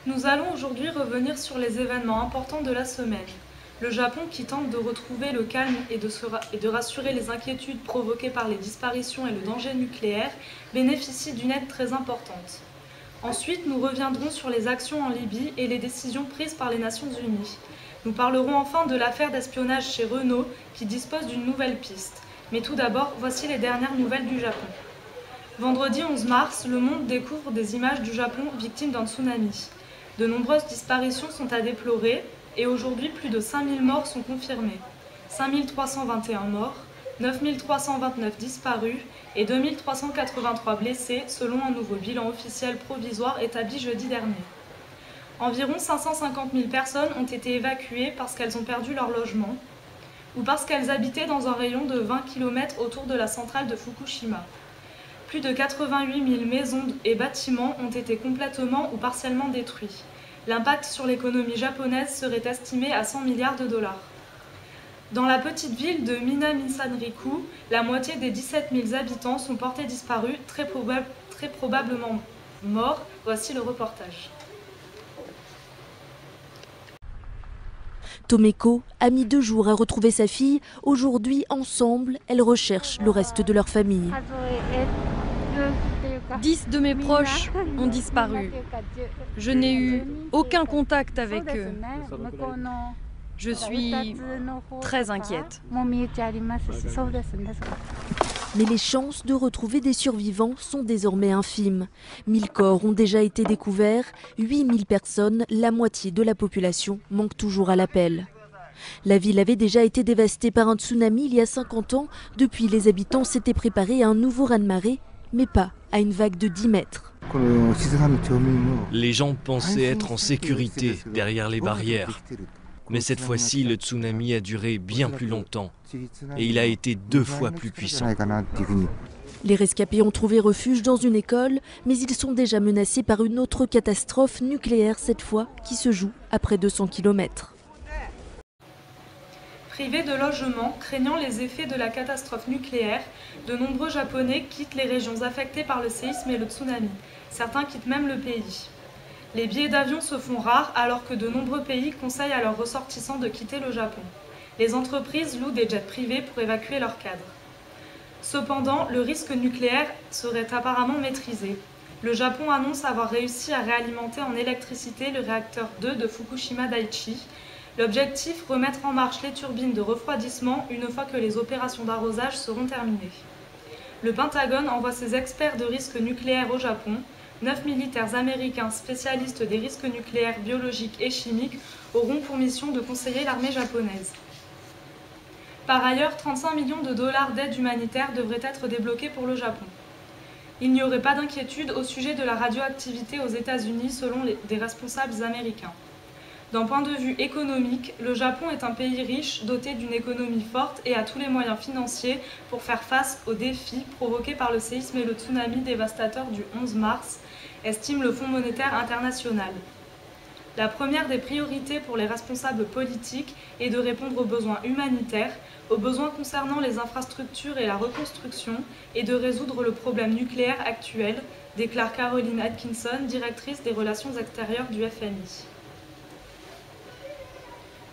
Nous allons aujourd'hui revenir sur les événements importants de la semaine. Le Japon, qui tente de retrouver le calme et de rassurer les inquiétudes provoquées par les disparitions et le danger nucléaire, bénéficie d'une aide très importante. Ensuite, nous reviendrons sur les actions en Libye et les décisions prises par les Nations Unies. Nous parlerons enfin de l'affaire d'espionnage chez Renault, qui dispose d'une nouvelle piste. Mais tout d'abord, voici les dernières nouvelles du Japon. Vendredi 11 mars, le monde découvre des images du Japon victime d'un tsunami. De nombreuses disparitions sont à déplorer et aujourd'hui plus de 5000 morts sont confirmés. 5321 morts, 9329 disparus et 2383 blessés selon un nouveau bilan officiel provisoire établi jeudi dernier. Environ 550 000 personnes ont été évacuées parce qu'elles ont perdu leur logement ou parce qu'elles habitaient dans un rayon de 20 km autour de la centrale de Fukushima. Plus de 88 000 maisons et bâtiments ont été complètement ou partiellement détruits. L'impact sur l'économie japonaise serait estimé à 100 milliards de dollars. Dans la petite ville de Minamisanriku, la moitié des 17 000 habitants sont portés disparus, très probablement morts. Voici le reportage. Tomeko a mis 2 jours à retrouver sa fille. Aujourd'hui, ensemble, elles recherchent le reste de leur famille. 10 de mes proches ont disparu. Je n'ai eu aucun contact avec eux. Je suis très inquiète. Mais les chances de retrouver des survivants sont désormais infimes. 1000 corps ont déjà été découverts, 8000 personnes, la moitié de la population, manquent toujours à l'appel. La ville avait déjà été dévastée par un tsunami il y a 50 ans. Depuis, les habitants s'étaient préparés à un nouveau raz-de-marée, mais pas à une vague de 10 mètres. Les gens pensaient être en sécurité derrière les barrières. Mais cette fois-ci, le tsunami a duré bien plus longtemps et il a été 2 fois plus puissant. Les rescapés ont trouvé refuge dans une école, mais ils sont déjà menacés par une autre catastrophe nucléaire cette fois, qui se joue à près de 100 km. Privés de logement, craignant les effets de la catastrophe nucléaire, de nombreux Japonais quittent les régions affectées par le séisme et le tsunami. Certains quittent même le pays. Les billets d'avion se font rares alors que de nombreux pays conseillent à leurs ressortissants de quitter le Japon. Les entreprises louent des jets privés pour évacuer leurs cadres. Cependant, le risque nucléaire serait apparemment maîtrisé. Le Japon annonce avoir réussi à réalimenter en électricité le réacteur 2 de Fukushima Daiichi. L'objectif, remettre en marche les turbines de refroidissement une fois que les opérations d'arrosage seront terminées. Le Pentagone envoie ses experts de risque nucléaire au Japon. 9 militaires américains spécialistes des risques nucléaires, biologiques et chimiques auront pour mission de conseiller l'armée japonaise. Par ailleurs, 35 millions de dollars d'aide humanitaire devraient être débloqués pour le Japon. Il n'y aurait pas d'inquiétude au sujet de la radioactivité aux États-Unis selon des responsables américains. D'un point de vue économique, le Japon est un pays riche, doté d'une économie forte et a tous les moyens financiers pour faire face aux défis provoqués par le séisme et le tsunami dévastateur du 11 mars, estime le Fonds monétaire international. La première des priorités pour les responsables politiques est de répondre aux besoins humanitaires, aux besoins concernant les infrastructures et la reconstruction, et de résoudre le problème nucléaire actuel, déclare Caroline Atkinson, directrice des relations extérieures du FMI.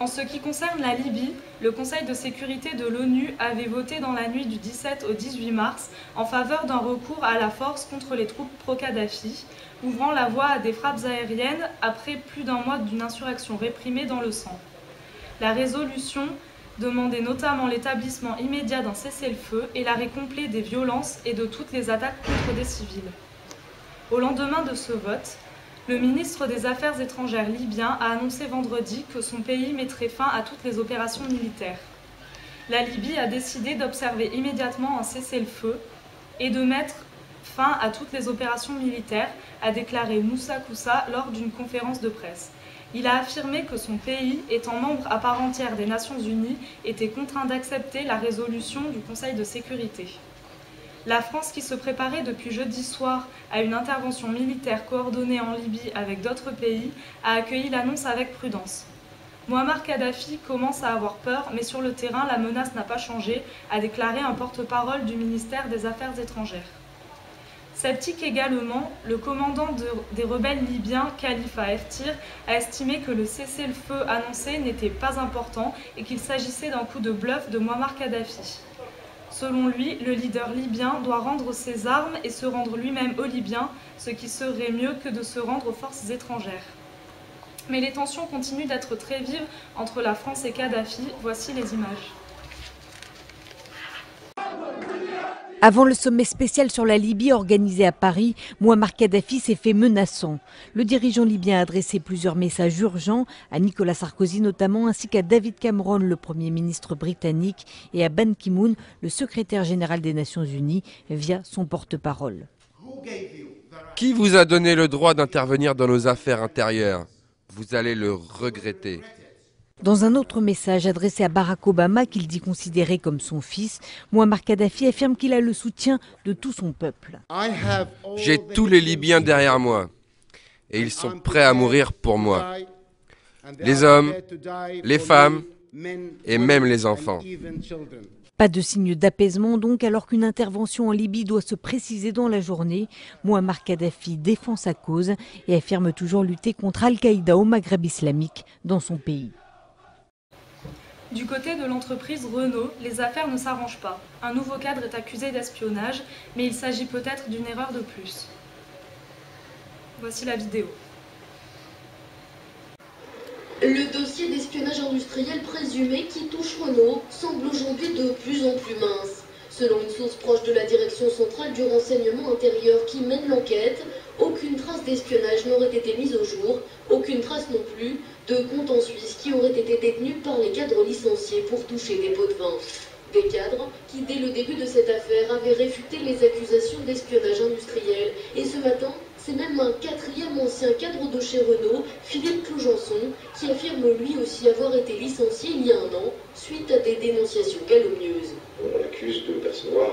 En ce qui concerne la Libye, le Conseil de sécurité de l'ONU avait voté dans la nuit du 17 au 18 mars en faveur d'un recours à la force contre les troupes pro-Kadhafi, ouvrant la voie à des frappes aériennes après plus d'1 mois d'une insurrection réprimée dans le sang. La résolution demandait notamment l'établissement immédiat d'un cessez-le-feu et l'arrêt complet des violences et de toutes les attaques contre des civils. Au lendemain de ce vote, le ministre des Affaires étrangères libyen a annoncé vendredi que son pays mettrait fin à toutes les opérations militaires. La Libye a décidé d'observer immédiatement un cessez-le-feu et de mettre fin à toutes les opérations militaires, a déclaré Moussa Koussa lors d'une conférence de presse. Il a affirmé que son pays, étant membre à part entière des Nations Unies, était contraint d'accepter la résolution du Conseil de sécurité. La France, qui se préparait depuis jeudi soir à une intervention militaire coordonnée en Libye avec d'autres pays, a accueilli l'annonce avec prudence. Muammar Kadhafi commence à avoir peur, mais sur le terrain, la menace n'a pas changé, a déclaré un porte-parole du ministère des Affaires étrangères. Sceptique également, le commandant des rebelles libyens, Khalifa Haftar, a estimé que le cessez-le-feu annoncé n'était pas important et qu'il s'agissait d'un coup de bluff de Mouammar Kadhafi. Selon lui, le leader libyen doit rendre ses armes et se rendre lui-même aux Libyens, ce qui serait mieux que de se rendre aux forces étrangères. Mais les tensions continuent d'être très vives entre la France et Kadhafi. Voici les images. Avant le sommet spécial sur la Libye organisé à Paris, Mouammar Kadhafi s'est fait menaçant. Le dirigeant libyen a adressé plusieurs messages urgents à Nicolas Sarkozy notamment, ainsi qu'à David Cameron, le Premier ministre britannique, et à Ban Ki-moon, le secrétaire général des Nations Unies, via son porte-parole. Qui vous a donné le droit d'intervenir dans nos affaires intérieures? Vous allez le regretter. Dans un autre message adressé à Barack Obama, qu'il dit considérer comme son fils, Mouammar Kadhafi affirme qu'il a le soutien de tout son peuple. J'ai tous les Libyens derrière moi et ils sont prêts à mourir pour moi. Les hommes, les femmes et même les enfants. Pas de signe d'apaisement donc, alors qu'une intervention en Libye doit se préciser dans la journée. Mouammar Kadhafi défend sa cause et affirme toujours lutter contre Al-Qaïda au Maghreb islamique dans son pays. Du côté de l'entreprise Renault, les affaires ne s'arrangent pas. Un nouveau cadre est accusé d'espionnage, mais il s'agit peut-être d'une erreur de plus. Voici la vidéo. Le dossier d'espionnage industriel présumé qui touche Renault semble aujourd'hui de plus en plus mince. Selon une source proche de la direction centrale du renseignement intérieur qui mène l'enquête, aucune trace d'espionnage n'aurait été mise au jour, aucune trace non plus de comptes en Suisse qui auraient été détenus par les cadres licenciés pour toucher des pots de vin. Des cadres qui, dès le début de cette affaire, avaient réfuté les accusations d'espionnage industriel. Et ce matin, c'est même un quatrième ancien cadre de chez Renault, Philippe Clojanson, qui affirme lui aussi avoir été licencié il y a un an, suite à des dénonciations calomnieuses. On l'accuse de percevoir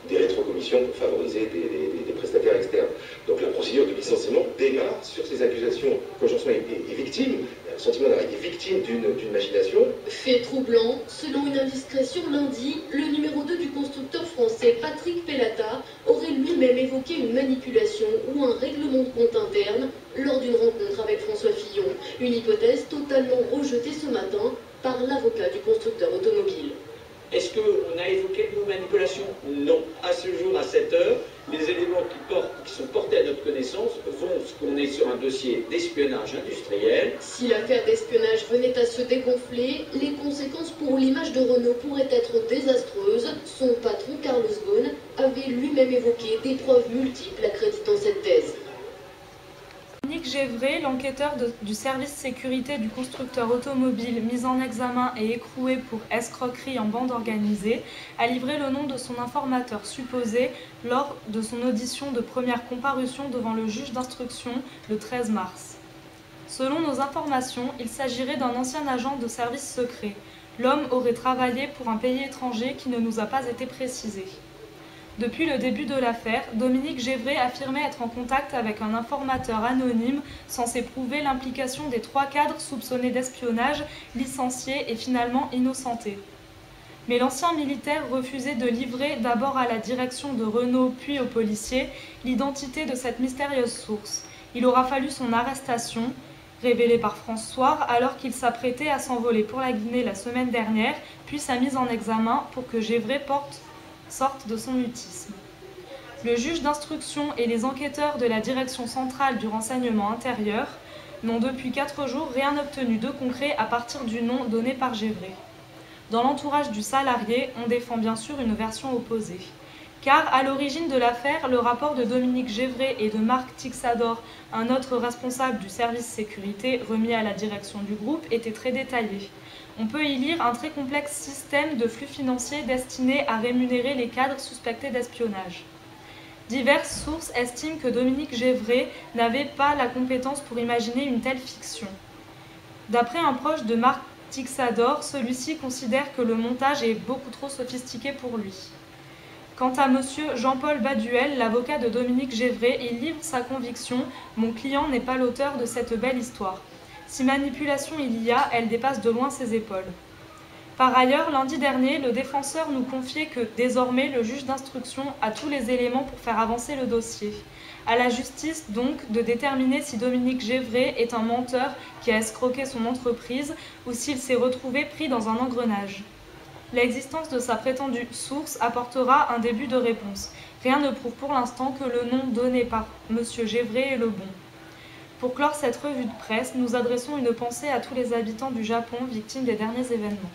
des rétrocommissions pour favoriser des prestataires externes. Donc la procédure de licenciement démarre sur ces accusations. Clojanson est victime, il y a le sentiment d'avoir été victime d'une machination. Fait troublant, selon une indiscrétion lundi, le numéro 2 du constructeur français Patrick Pellata aurait lui-même évoqué une manipulation ou un règlement de compte interne lors d'une rencontre avec François Fillon. Une hypothèse totalement rejetée ce matin par l'avocat du constructeur automobile. Est-ce qu'on a évoqué une manipulation? Non. À ce jour, à cette heure, les éléments qui sont portés à notre connaissance font qu'on est sur un dossier d'espionnage industriel. Si l'affaire d'espionnage venait à se dégonfler, les conséquences pour l'image de Renault pourraient être désastreuses. Son patron, Carlos Ghosn, avait lui-même évoqué des preuves multiples accréditant cette thèse. Dominique Gévray, l'enquêteur du service sécurité du constructeur automobile mis en examen et écroué pour escroquerie en bande organisée, a livré le nom de son informateur supposé lors de son audition de première comparution devant le juge d'instruction le 13 mars. Selon nos informations, il s'agirait d'un ancien agent de service secret. L'homme aurait travaillé pour un pays étranger qui ne nous a pas été précisé. Depuis le début de l'affaire, Dominique Gévray affirmait être en contact avec un informateur anonyme censé prouver l'implication des 3 cadres soupçonnés d'espionnage, licenciés et finalement innocentés. Mais l'ancien militaire refusait de livrer d'abord à la direction de Renault puis aux policiers l'identité de cette mystérieuse source. Il aura fallu son arrestation, révélée par France Soir, alors qu'il s'apprêtait à s'envoler pour la Guinée la semaine dernière, puis sa mise en examen pour que Gévray sorte de son mutisme. Le juge d'instruction et les enquêteurs de la direction centrale du renseignement intérieur n'ont depuis 4 jours rien obtenu de concret à partir du nom donné par Gévray. Dans l'entourage du salarié, on défend bien sûr une version opposée. Car à l'origine de l'affaire, le rapport de Dominique Gévray et de Marc Tixador, un autre responsable du service sécurité remis à la direction du groupe, était très détaillé. On peut y lire un très complexe système de flux financiers destiné à rémunérer les cadres suspectés d'espionnage. Diverses sources estiment que Dominique Gévray n'avait pas la compétence pour imaginer une telle fiction. D'après un proche de Marc Tixador, celui-ci considère que le montage est beaucoup trop sophistiqué pour lui. Quant à M. Jean-Paul Baduel, l'avocat de Dominique Gévray, il livre sa conviction « Mon client n'est pas l'auteur de cette belle histoire ». Si manipulation il y a, elle dépasse de loin ses épaules. Par ailleurs, lundi dernier, le défenseur nous confiait que, désormais, le juge d'instruction a tous les éléments pour faire avancer le dossier. À la justice, donc, de déterminer si Dominique Gévré est un menteur qui a escroqué son entreprise ou s'il s'est retrouvé pris dans un engrenage. L'existence de sa prétendue source apportera un début de réponse. Rien ne prouve pour l'instant que le nom donné par M. Gévré est le bon. Pour clore cette revue de presse, nous adressons une pensée à tous les habitants du Japon victimes des derniers événements.